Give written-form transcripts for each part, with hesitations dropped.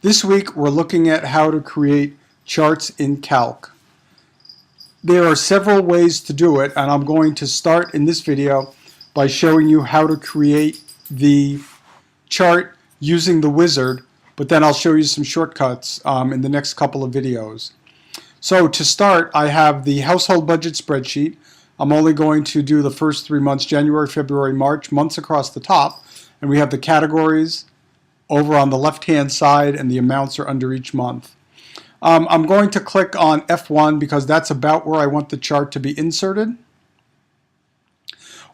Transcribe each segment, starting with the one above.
This week we're looking at how to create charts in Calc. There are several ways to do it, and I'm going to start in this video by showing you how to create the chart using the wizard, but then I'll show you some shortcuts in the next couple of videos. So to start, I have the household budget spreadsheet. I'm only going to do the first 3 months, January, February, March, months across the top, and we have the categories over on the left-hand side, and the amounts are under each month. I'm going to click on F1 because that's about where I want the chart to be inserted.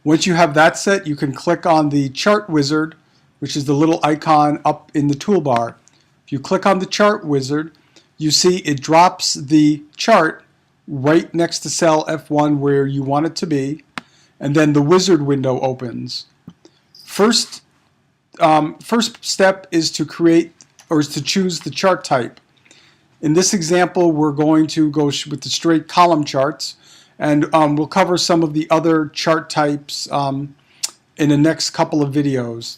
Once you have that set, you can click on the chart wizard, which is the little icon up in the toolbar. If you click on the chart wizard, you see it drops the chart right next to cell F1 where you want it to be, and then the wizard window opens. First step is to create, or is to choose the chart type. In this example, we're going to go with the straight column charts, and we'll cover some of the other chart types in the next couple of videos.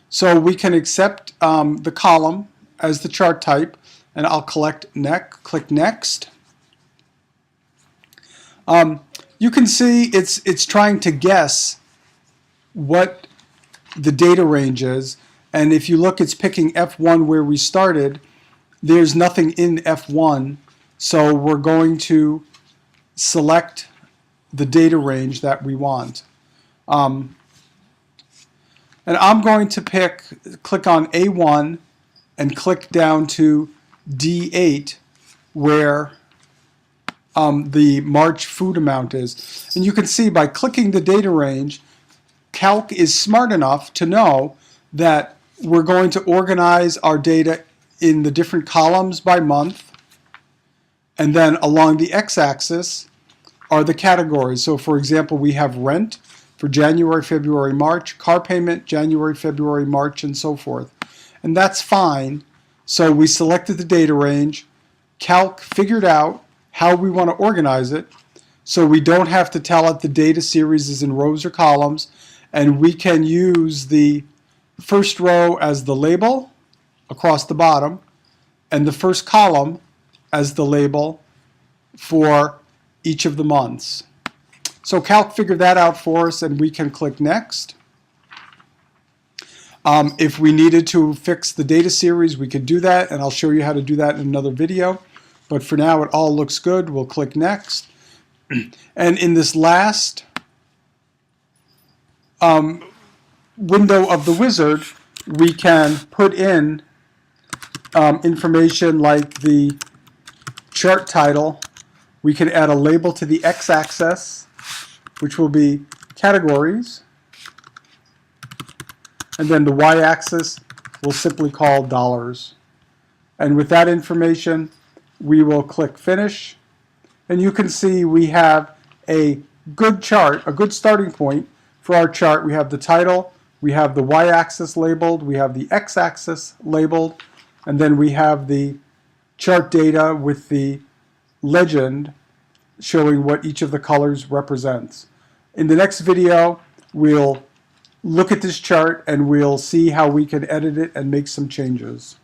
So we can accept the column as the chart type, and I'll click next. You can see it's trying to guess what the data range is, and if you look, it's picking F1 where we started. There's nothing in F1, so we're going to select the data range that we want. And I'm going to click on A1 and click down to D8 where the March food amount is. And you can see by clicking the data range, Calc is smart enough to know that we're going to organize our data in the different columns by month, and then along the x-axis are the categories. So for example, we have rent for January, February, March, car payment, January, February, March, and so forth. And that's fine. So we selected the data range. Calc figured out how we want to organize it, so we don't have to tell it the data series is in rows or columns, and we can use the first row as the label across the bottom and the first column as the label for each of the months. So Calc figured that out for us, and we can click next. If we needed to fix the data series, we could do that, and I'll show you how to do that in another video. But for now, it all looks good. We'll click next. And in this last window of the wizard, we can put in information like the chart title. We can add a label to the x-axis, which will be categories. And then the y-axis we'll simply call dollars. And with that information, we will click finish. And you can see we have a good chart, a good starting point for our chart. We have the title, we have the y-axis labeled, we have the x-axis labeled, and then we have the chart data with the legend showing what each of the colors represents. In the next video, we'll look at this chart and we'll see how we can edit it and make some changes.